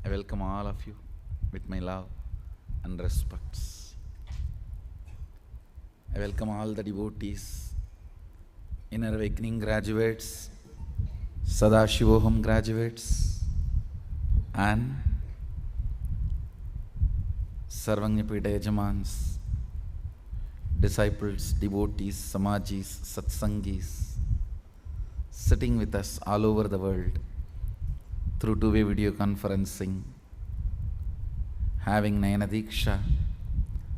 I welcome all of you with my love and respects. I welcome all the devotees, Inner Awakening graduates, Sadashivoham graduates, and Sarvanyapita Yajamans, disciples, devotees, Samajis, Satsangis, sitting with us all over the world through two-way video conferencing, having Nayana Diksha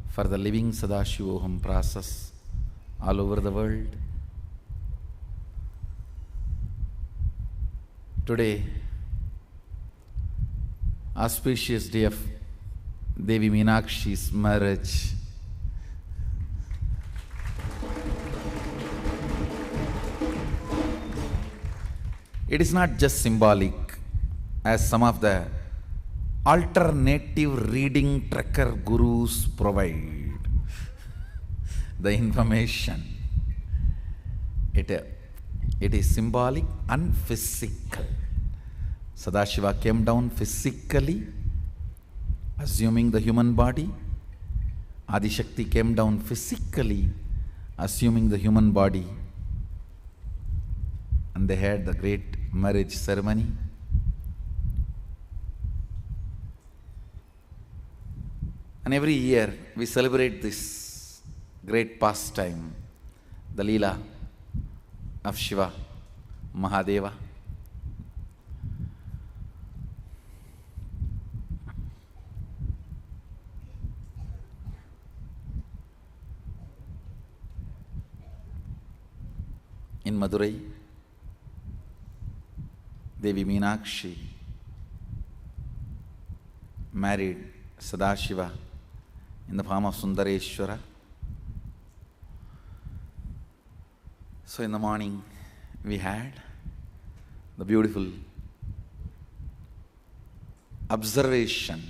for the living Sadashivoham process all over the world. Today, auspicious day of Devi Meenakshi's marriage. It is not just symbolic, as some of the alternative reading tracker gurus provide the information. It is symbolic and physical. Sadashiva came down physically, assuming the human body. Adishakti came down physically, assuming the human body. And they had the great marriage ceremony. And every year we celebrate this great pastime, the Leela of Shiva, Mahadeva. In Madurai, Devi Meenakshi married Sadashiva in the form of Sundareshwara. So in the morning we had the beautiful observation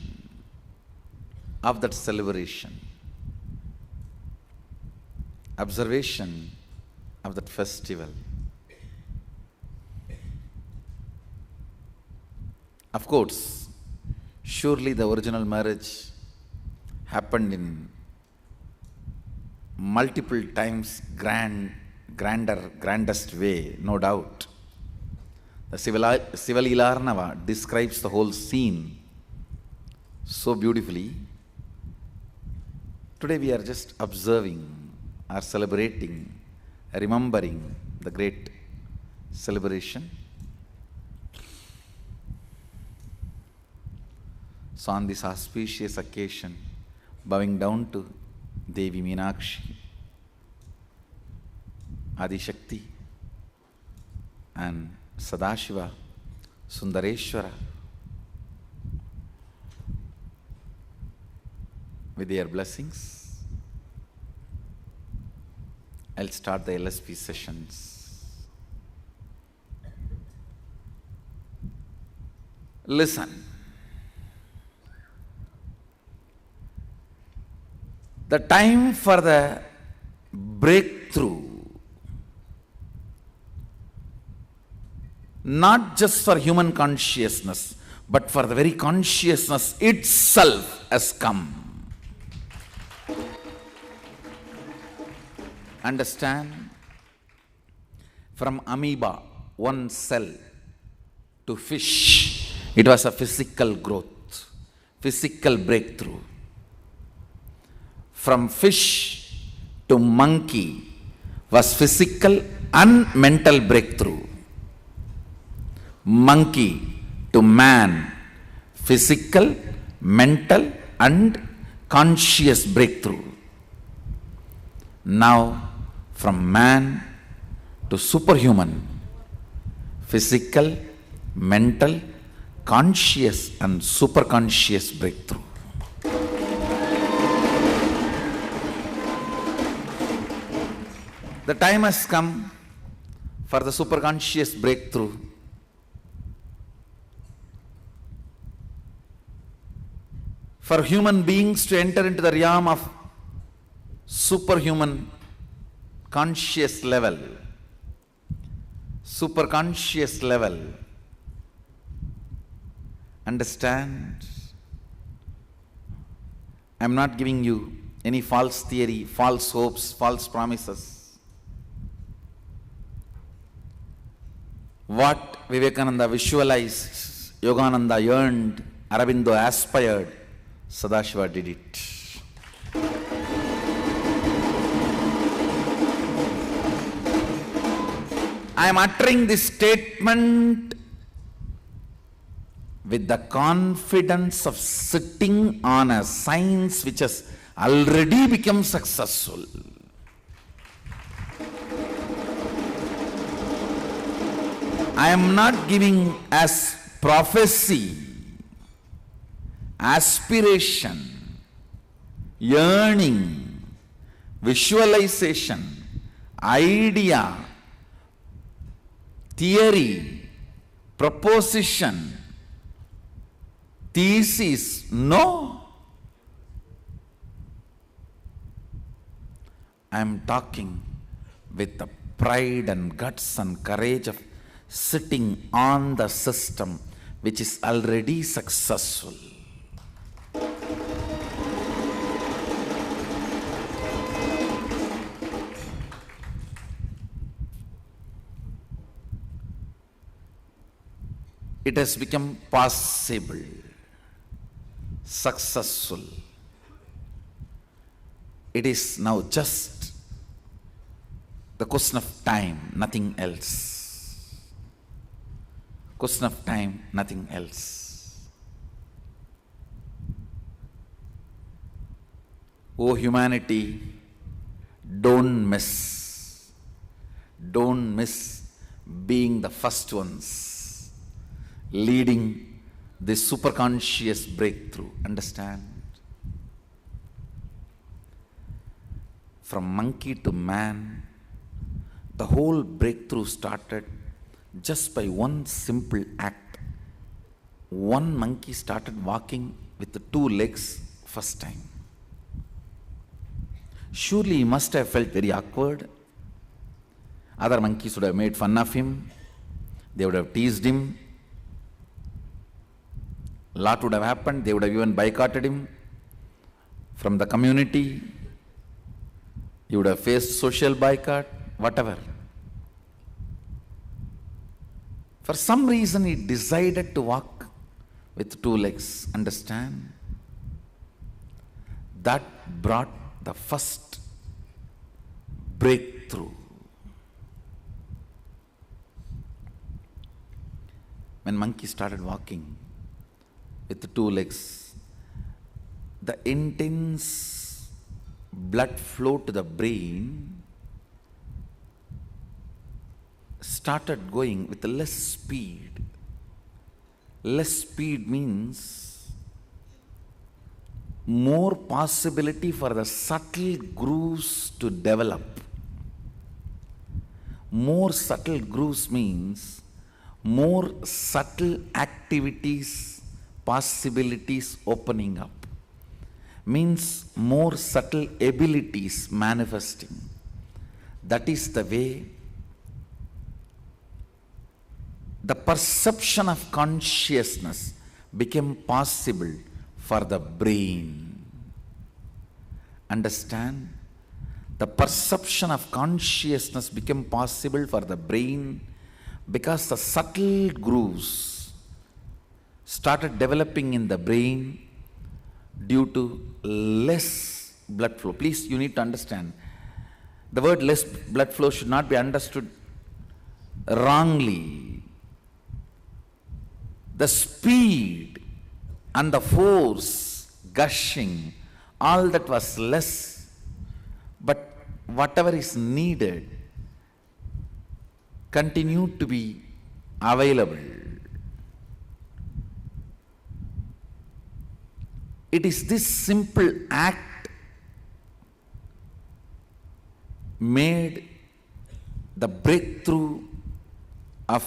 of that celebration, observation of that festival. Of course, surely the original marriage happened in multiple times grandest way, no doubt. The Sivalila Arnava describes the whole scene so beautifully. Today we are just observing or celebrating, remembering the great celebration. So on this auspicious occasion, bowing down to Devi Meenakshi, Adishakti, and Sadashiva, Sundareshwara, with their blessings, I'll start the LSP sessions. Listen. The time for the breakthrough, not just for human consciousness, but for the very consciousness itself has come. Understand? From amoeba, one cell, to fish, it was a physical growth, physical breakthrough. From fish to monkey was physical and mental breakthrough. Monkey to man, physical, mental and conscious breakthrough. Now from man to superhuman, physical, mental, conscious and superconscious breakthrough. The time has come for the superconscious breakthrough. For human beings to enter into the realm of superhuman conscious level, superconscious level. Understand? I am not giving you any false theory, false hopes, false promises. What Vivekananda visualized, Yogananda yearned, Aurobindo aspired, Sadashiva did it. I am uttering this statement with the confidence of sitting on a science which has already become successful. I am not giving as prophecy, aspiration, yearning, visualization, idea, theory, proposition, thesis. No. I am talking with the pride and guts and courage of sitting on the system which is already successful. It has become possible, successful. It is now just the question of time, nothing else. Question of time, nothing else. Oh humanity, don't miss being the first ones leading this superconscious breakthrough. Understand? From monkey to man, the whole breakthrough started just by one simple act. One monkey started walking with the two legs first time. Surely he must have felt very awkward. Other monkeys would have made fun of him. They would have teased him. A lot would have happened. They would have even boycotted him from the community. He would have faced social boycott, whatever. For some reason, he decided to walk with two legs. Understand? That brought the first breakthrough. When monkey started walking with the two legs, the intense blood flow to the brain started going with less speed. Less speed means more possibility for the subtle grooves to develop. More subtle grooves means more subtle activities, possibilities opening up. Means more subtle abilities manifesting. That is the way the perception of consciousness became possible for the brain. Understand? The perception of consciousness became possible for the brain because the subtle grooves started developing in the brain due to less blood flow. Please, you need to understand, the word less blood flow should not be understood wrongly. The speed and the force gushing, all that was less. But whatever is needed continue to be available. It is this simple act made the breakthrough of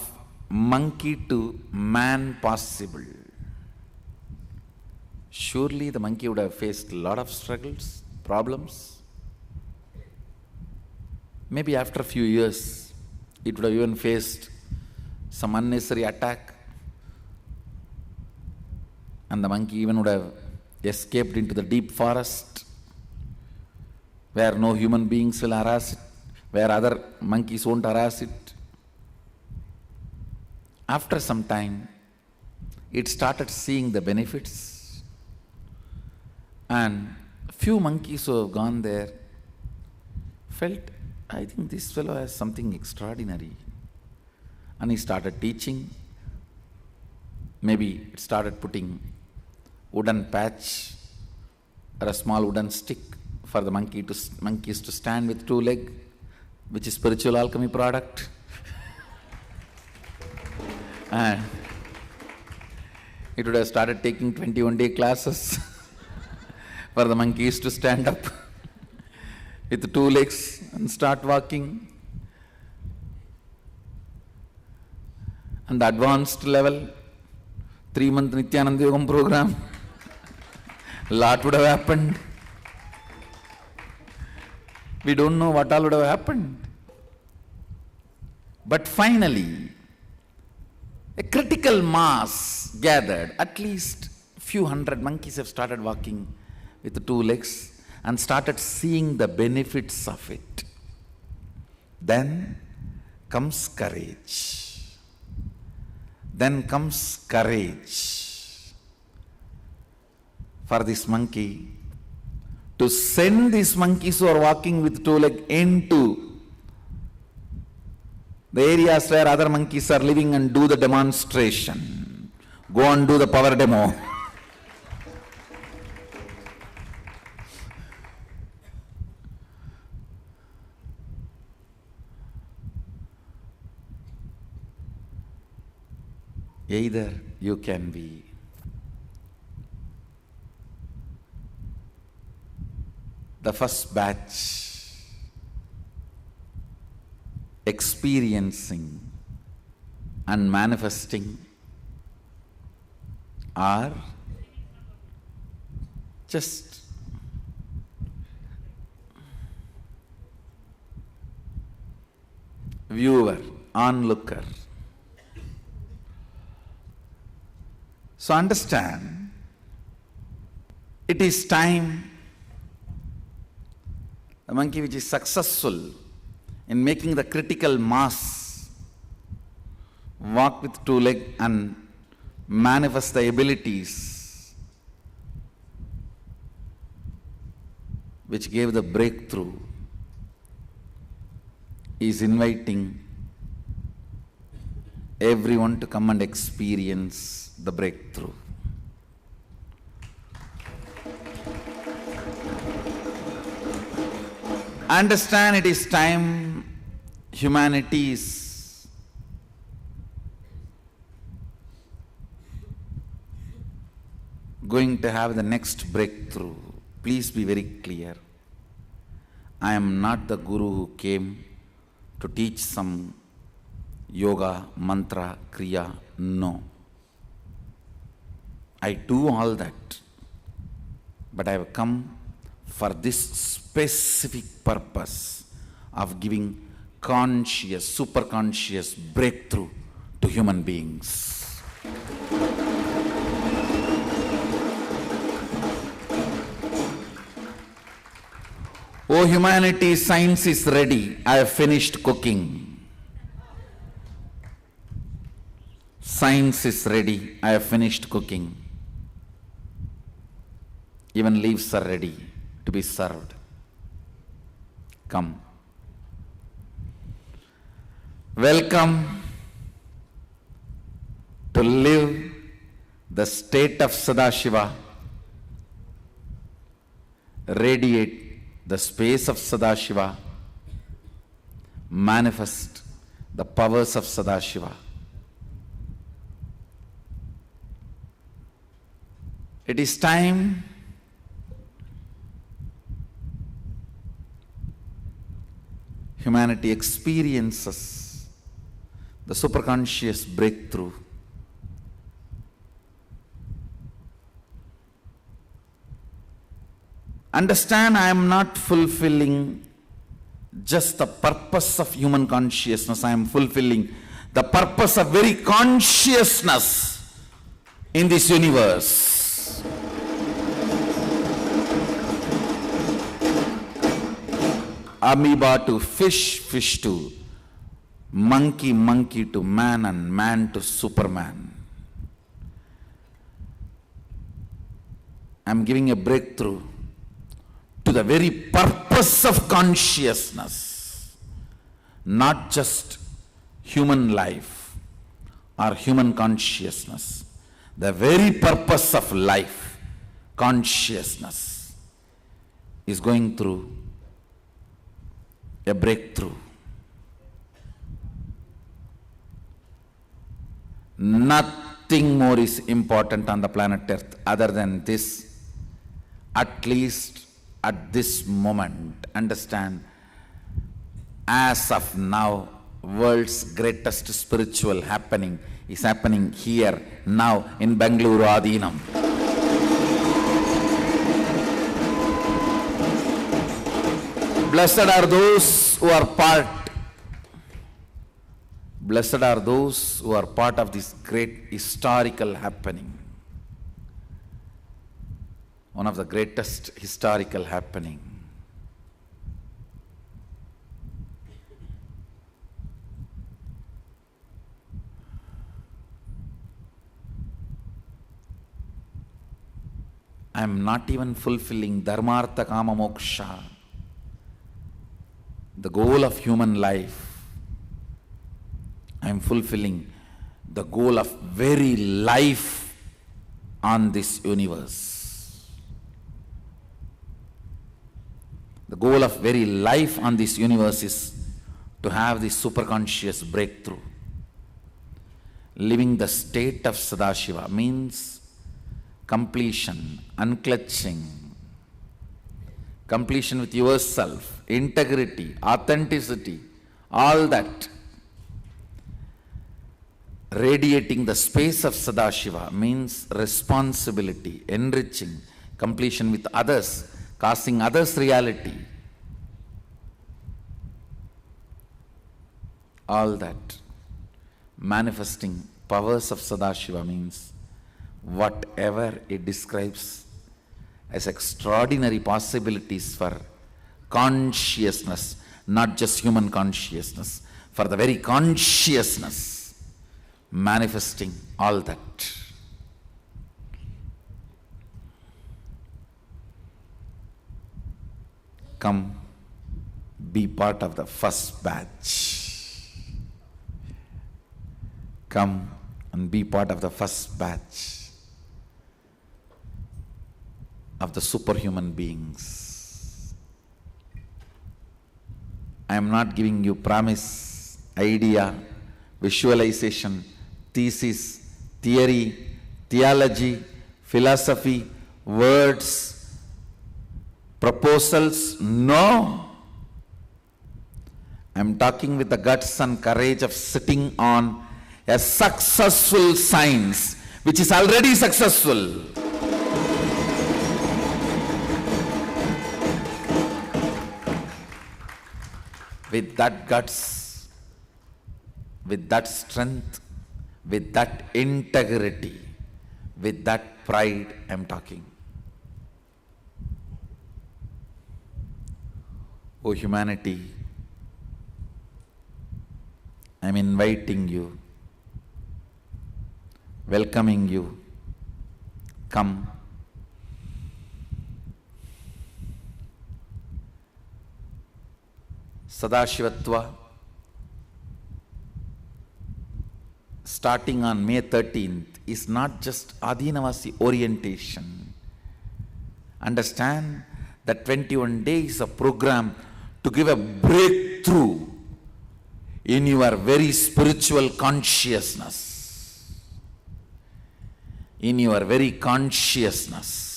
monkey to man possible. Surely the monkey would have faced a lot of struggles, problems. Maybe after a few years, it would have even faced some unnecessary attack, and the monkey even would have escaped into the deep forest where no human beings will harass it, where other monkeys won't harass it. After some time, it started seeing the benefits, and few monkeys who have gone there felt, I think this fellow has something extraordinary. And he started teaching. Maybe it started putting wooden patch or a small wooden stick for the monkeys to stand with 2 legs, which is spiritual alchemy product. And it would have started taking 21-day classes for the monkeys to stand up with 2 legs and start walking. And the advanced level, 3-month Nityananda Yogam program, lot would have happened. We don't know what all would have happened. But finally, a critical mass gathered. At least few hundred monkeys have started walking with 2 legs and started seeing the benefits of it. Then comes courage. Then comes courage for this monkey to send these monkeys who are walking with 2 legs into the areas where other monkeys are living and do the demonstration. Go and do the power demo. Either you can be the first batch experiencing and manifesting, or just viewer, onlooker. So understand, it is time the monkey which is successful in making the critical mass walk with 2 legs and manifest the abilities which gave the breakthrough, is inviting everyone to come and experience the breakthrough. Understand, it is time humanity is going to have the next breakthrough. Please be very clear. I am not the guru who came to teach some yoga, mantra, kriya. No. I do all that. But I have come for this specific purpose of giving conscious, super conscious breakthrough to human beings. Oh humanity, science is ready. I have finished cooking. Science is ready. I have finished cooking. Even leaves are ready to be served. Come. Welcome to live the state of Sadashiva, radiate the space of Sadashiva, manifest the powers of Sadashiva. It is time humanity experiences the superconscious breakthrough. Understand, I am not fulfilling just the purpose of human consciousness, I am fulfilling the purpose of very consciousness in this universe. Amoeba to fish, fish to monkey, monkey to man, and man to Superman. I am giving a breakthrough to the very purpose of consciousness, not just human life or human consciousness. The very purpose of life, consciousness, is going through a breakthrough. Nothing more is important on the planet Earth other than this, at least at this moment. Understand, as of now, world's greatest spiritual happening is happening here, now, in Bengaluru Adinam. Blessed are those who are part. Blessed are those who are part of this great historical happening. One of the greatest historical happening. I am not even fulfilling Dharmartha Kama Moksha, the goal of human life. I am fulfilling the goal of very life on this universe. The goal of very life on this universe is to have this superconscious breakthrough. Living the state of Sadashiva means completion, unclutching, completion with yourself, integrity, authenticity, all that. Radiating the space of Sadashiva means responsibility, enriching, completion with others, causing others reality. All that. Manifesting powers of Sadashiva means whatever it describes as extraordinary possibilities for consciousness, not just human consciousness, for the very consciousness, manifesting all that. Come, be part of the first batch. Come and be part of the first batch of the superhuman beings. I am not giving you promise, idea, visualization, thesis, theory, theology, philosophy, words, proposals. No. I am talking with the guts and courage of sitting on a successful science which is already successful. With that guts, with that strength, with that integrity, with that pride, I am talking. Oh humanity, I am inviting you, welcoming you. Come. Sadashivatva, starting on May 13th, is not just Adinavasi orientation. Understand that 21 days of program to give a breakthrough in your very spiritual consciousness. In your very consciousness.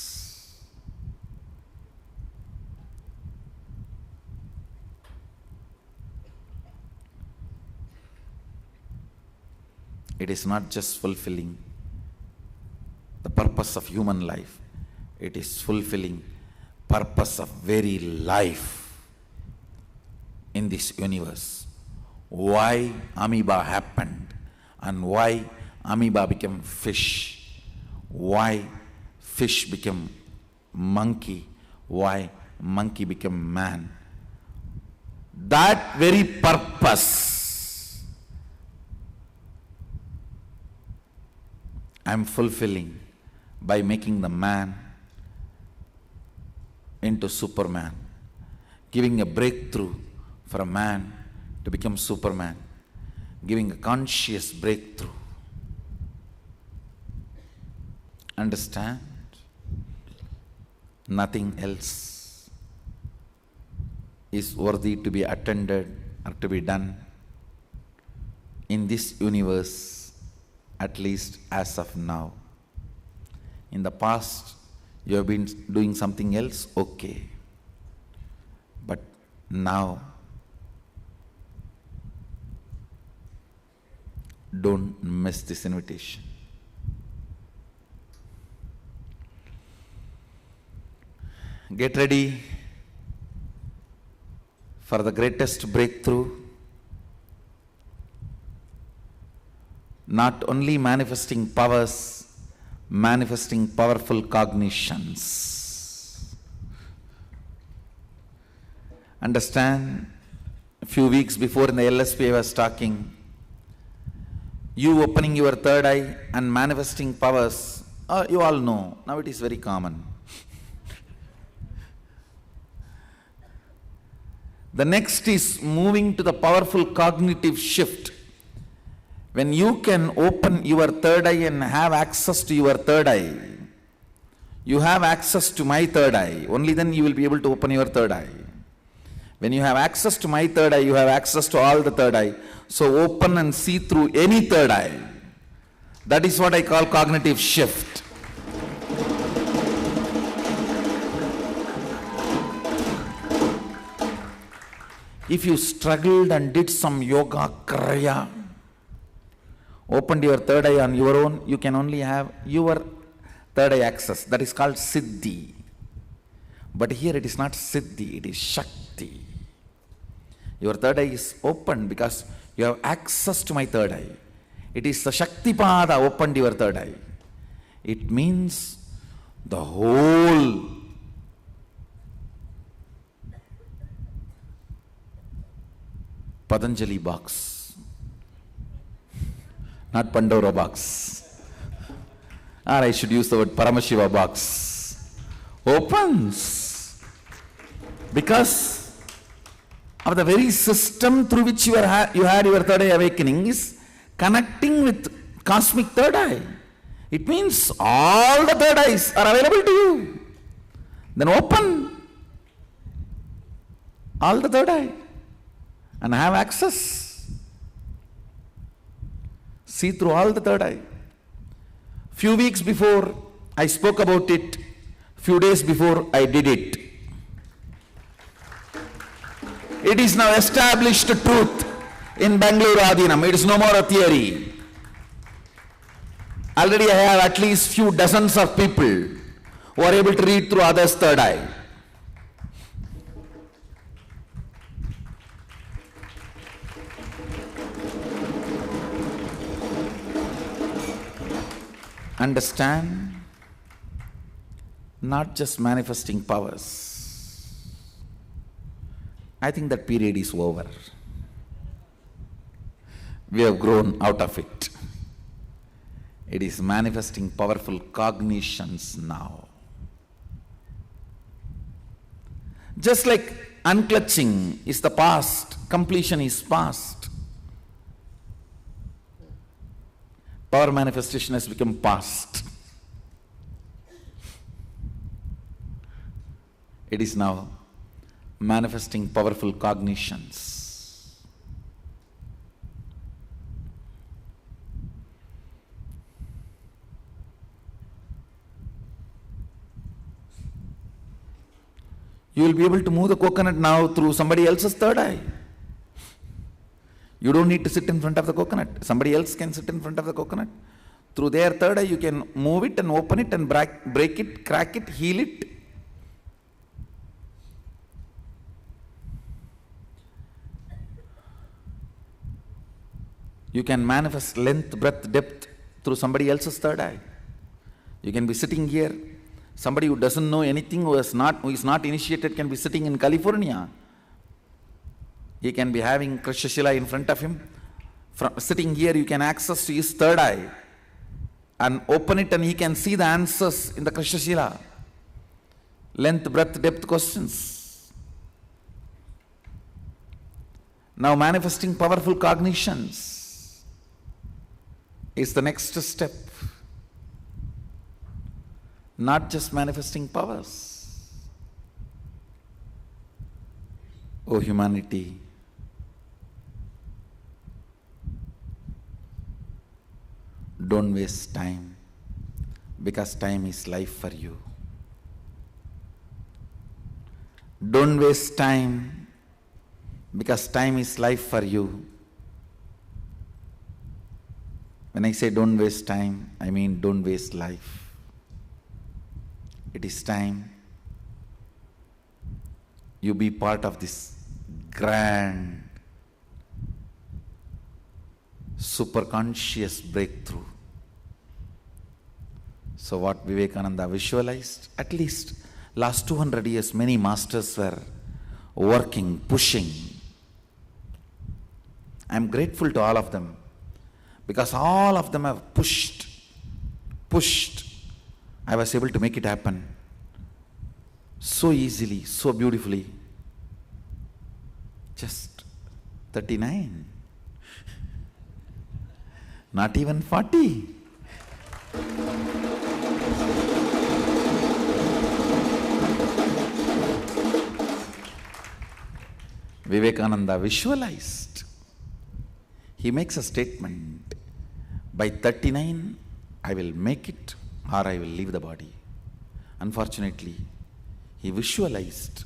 It is not just fulfilling the purpose of human life, it is fulfilling purpose of very life in this universe. Why amoeba happened and why amoeba became fish, why fish became monkey, why monkey became man. That very purpose I am fulfilling by making the man into Superman, giving a breakthrough for a man to become Superman, giving a conscious breakthrough. Understand? Nothing else is worthy to be attended or to be done in this universe, at least as of now. In the past, you have been doing something else, okay. But now, don't miss this invitation. Get ready for the greatest breakthrough. Not only manifesting powers, manifesting powerful cognitions. Understand, a few weeks before in the LSP I was talking, you opening your third eye and manifesting powers, you all know, now it is very common. The next is moving to the powerful cognitive shift. When you can open your third eye and have access to your third eye, you have access to my third eye, only then you will be able to open your third eye. When you have access to my third eye, you have access to all the third eye. So open and see through any third eye. That is what I call cognitive shift. If you struggled and did some yoga kriya, opened your third eye on your own, you can only have your third eye access. That is called Siddhi. But here it is not Siddhi, it is Shakti. Your third eye is open because you have access to my third eye. It is the Shaktipada opened your third eye. It means the whole Patanjali box, not Pandora box, or I should use the word Paramashiva box, opens because of the very system through which you had your third eye awakening is connecting with cosmic third eye. It means all the third eyes are available to you. Then open all the third eye and have access. See through all the third eye. Few weeks before I spoke about it, few days before I did it. It is now established truth in Bangalore Adhinam. It is no more a theory. Already I have at least few dozens of people who are able to read through others' third eye. Understand? Not just manifesting powers. I think that period is over. We have grown out of it. It is manifesting powerful cognitions now. Just like unclutching is the past, completion is past. Power manifestation has become past. It is now manifesting powerful cognitions. You will be able to move the coconut now through somebody else's third eye. You don't need to sit in front of the coconut. Somebody else can sit in front of the coconut. Through their third eye, you can move it and open it and break it, crack it, heal it. You can manifest length, breadth, depth through somebody else's third eye. You can be sitting here. Somebody who doesn't know anything, who is not initiated, can be sitting in California. He can be having Krishna Shila in front of him. Sitting here, you can access to his third eye and open it, and he can see the answers in the Krishna Shila. Length, breadth, depth questions. Now manifesting powerful cognitions is the next step. Not just manifesting powers. Oh humanity, don't waste time, because time is life for you. Don't waste time, because time is life for you. When I say don't waste time, I mean don't waste life. It is time you be part of this grand superconscious breakthrough. So what Vivekananda visualized, at least last 200 years, many masters were working, pushing. I am grateful to all of them, because all of them have pushed. I was able to make it happen so easily, so beautifully. Just 39. Not even 40. Vivekananda visualized. He makes a statement, by 39 I will make it, or I will leave the body. Unfortunately, he visualized,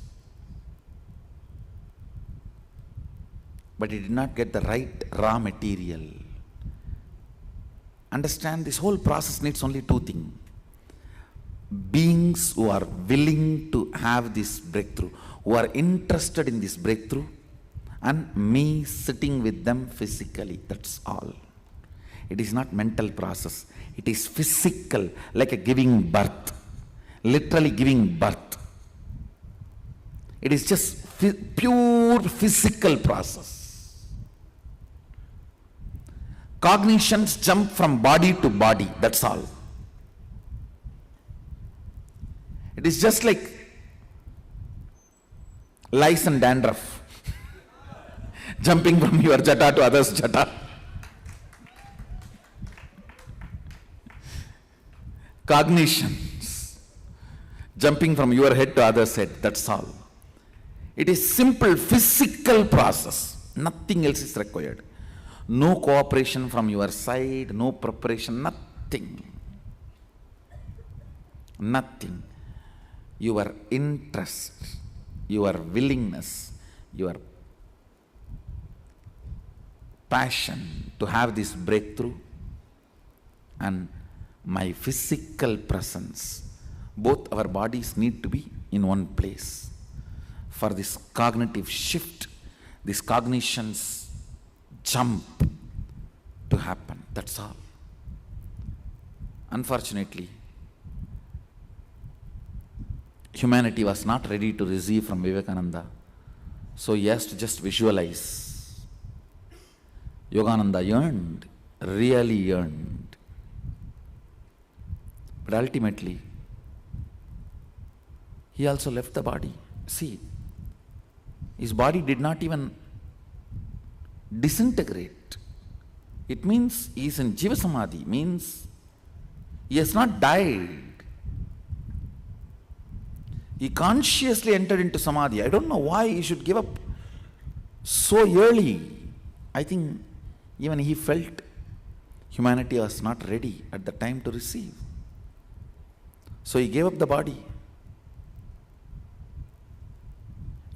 but he did not get the right raw material. Understand, this whole process needs only two things. Beings who are willing to have this breakthrough, who are interested in this breakthrough, and me sitting with them physically. That's all. It is not mental process. It is physical, like a giving birth. Literally giving birth. It is just pure physical process. Cognitions jump from body to body. That's all. It is just like lice and dandruff. Jumping from your jata to others' jata. Cognitions jumping from your head to others' head. That's all. It is simple physical process. Nothing else is required. No cooperation from your side, no preparation, nothing. Nothing. Your interest, your willingness, your passion to have this breakthrough, and my physical presence. Both our bodies need to be in one place for this cognitive shift, this cognitions jump to happen. That's all. Unfortunately, humanity was not ready to receive from Vivekananda, so he has to just visualize. Yogananda yearned, really yearned. But ultimately, he also left the body. See, his body did not even disintegrate. It means he is in Jiva Samadhi, means he has not died. He consciously entered into Samadhi. I don't know why he should give up so early. I think even he felt humanity was not ready at the time to receive. So he gave up the body.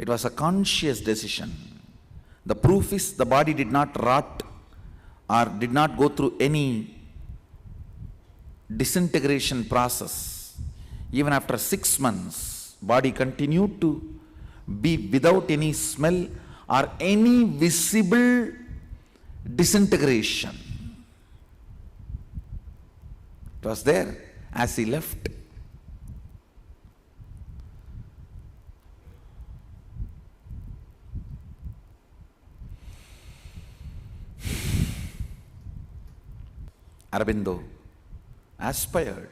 It was a conscious decision. The proof is the body did not rot or did not go through any disintegration process. Even after 6 months, body continued to be without any smell or any visible disintegration. It was there as he left. Aurobindo aspired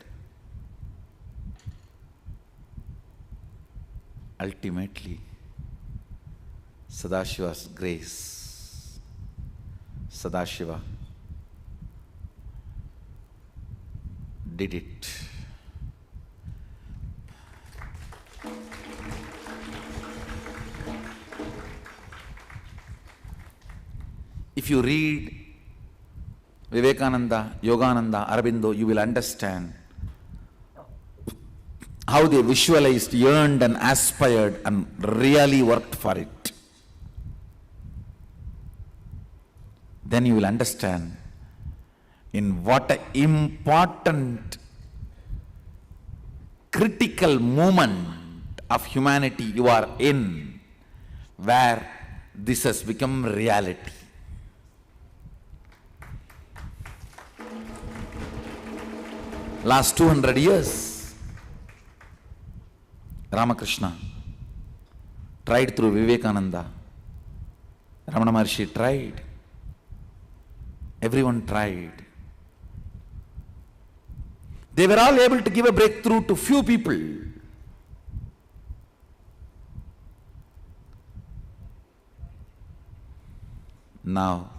ultimately Sadashiva's grace. Sadashiva did it. If you read Vivekananda, Yogananda, Aurobindo, you will understand how they visualized, yearned and aspired and really worked for it. Then you will understand in what an important critical moment of humanity you are in, where this has become reality. Last 200 years, Ramakrishna tried through Vivekananda, Ramana Maharshi tried, everyone tried. They were all able to give a breakthrough to few people. Now,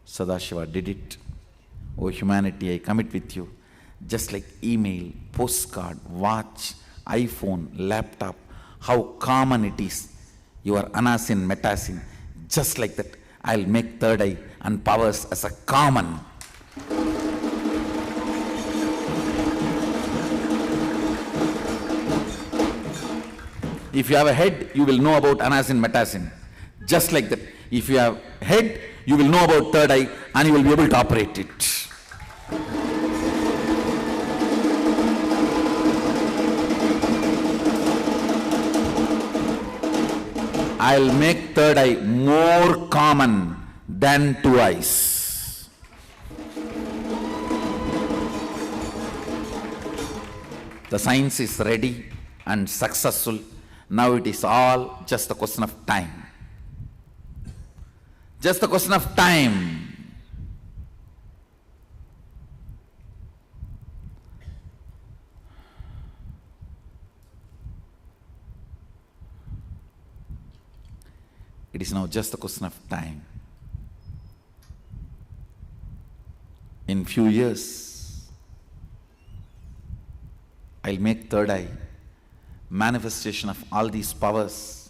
Sadashiva did it. Oh humanity, I commit with you. Just like email, postcard, watch, iPhone, laptop, how common it is. You are anasin, metasin. Just like that, I'll make third eye and powers as a common. If you have a head, you will know about anasin, metasin. Just like that, if you have head, you will know about third eye and you will be able to operate it. I'll make third eye more common than two eyes. The science is ready and successful. Now it is all just a question of time. Just a question of time. It is now just a question of time. In few years, I'll make third eye manifestation of all these powers,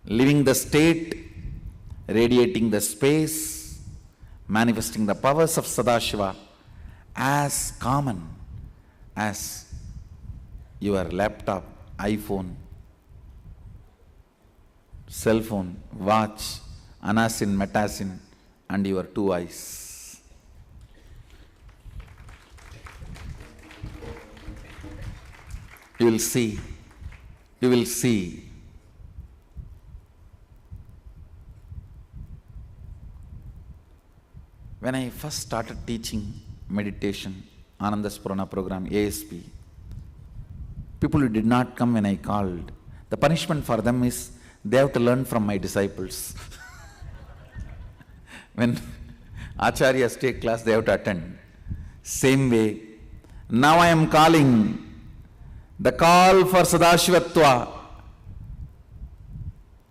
living the state, radiating the space, manifesting the powers of Sadashiva as common as your laptop, iPhone, cell phone, watch, anasin, metasin, and your two eyes. You will see, you will see. When I first started teaching meditation, Ananda Spurana program, ASP, people who did not come when I called, the punishment for them is they have to learn from my disciples. When Acharyas take class, they have to attend. Same way, now I am calling. The call for Sadashivatva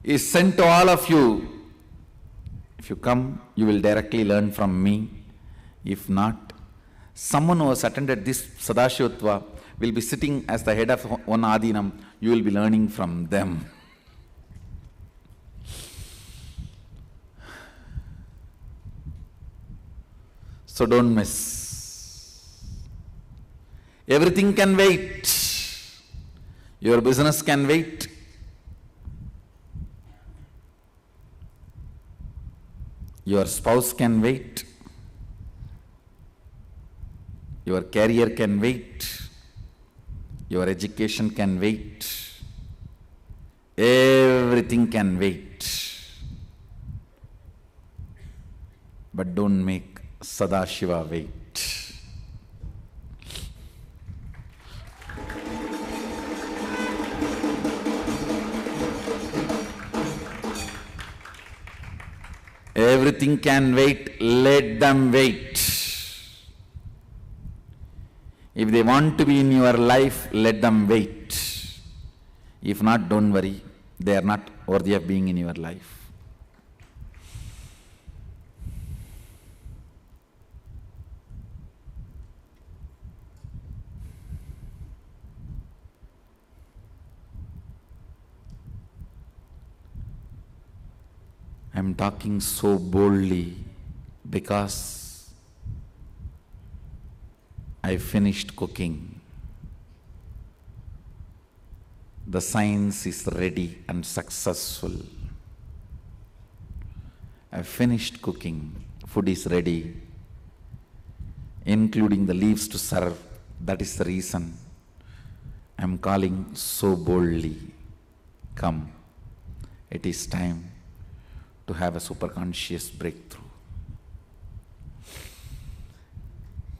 is sent to all of you. If you come, you will directly learn from me. If not, someone who has attended this Sadashivatva will be sitting as the head of one Adinam. You will be learning from them. So don't miss. Everything can wait. Your business can wait. Your spouse can wait. Your career can wait. Your education can wait. Everything can wait. But don't make Sadashiva wait. Everything can wait, let them wait. If they want to be in your life, let them wait. If not, don't worry, they are not worthy of being in your life. I am talking so boldly because I finished cooking. The science is ready and successful. I finished cooking. Food is ready, including the leaves to serve. That is the reason I am calling so boldly. Come, it is time to have a superconscious breakthrough.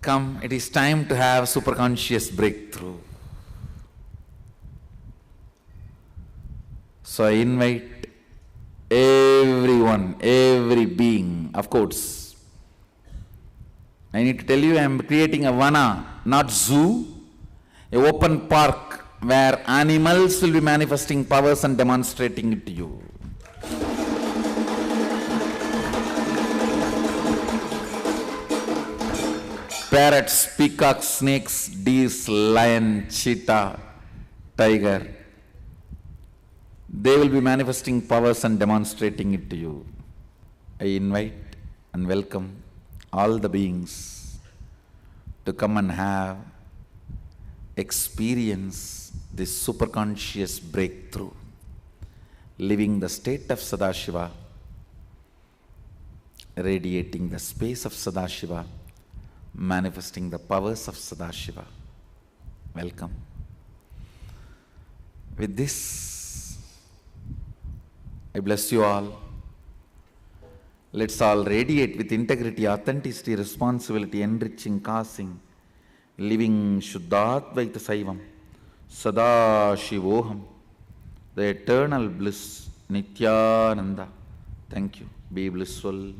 Come, it is time to have superconscious breakthrough. So I invite everyone, every being. Of course, I need to tell you I am creating a vana, not zoo, a open park where animals will be manifesting powers and demonstrating it to you. Parrots, peacocks, snakes, deers, lion, cheetah, tiger. They will be manifesting powers and demonstrating it to you. I invite and welcome all the beings to come and have experience this superconscious breakthrough, living the state of Sadashiva, radiating the space of Sadashiva, manifesting the powers of Sadashiva. Welcome. With this, I bless you all. Let's all radiate with integrity, authenticity, responsibility, enriching, causing, living Shuddhadvaita Saivam, Sadashivoham, the eternal bliss, Nityananda. Thank you. Be blissful.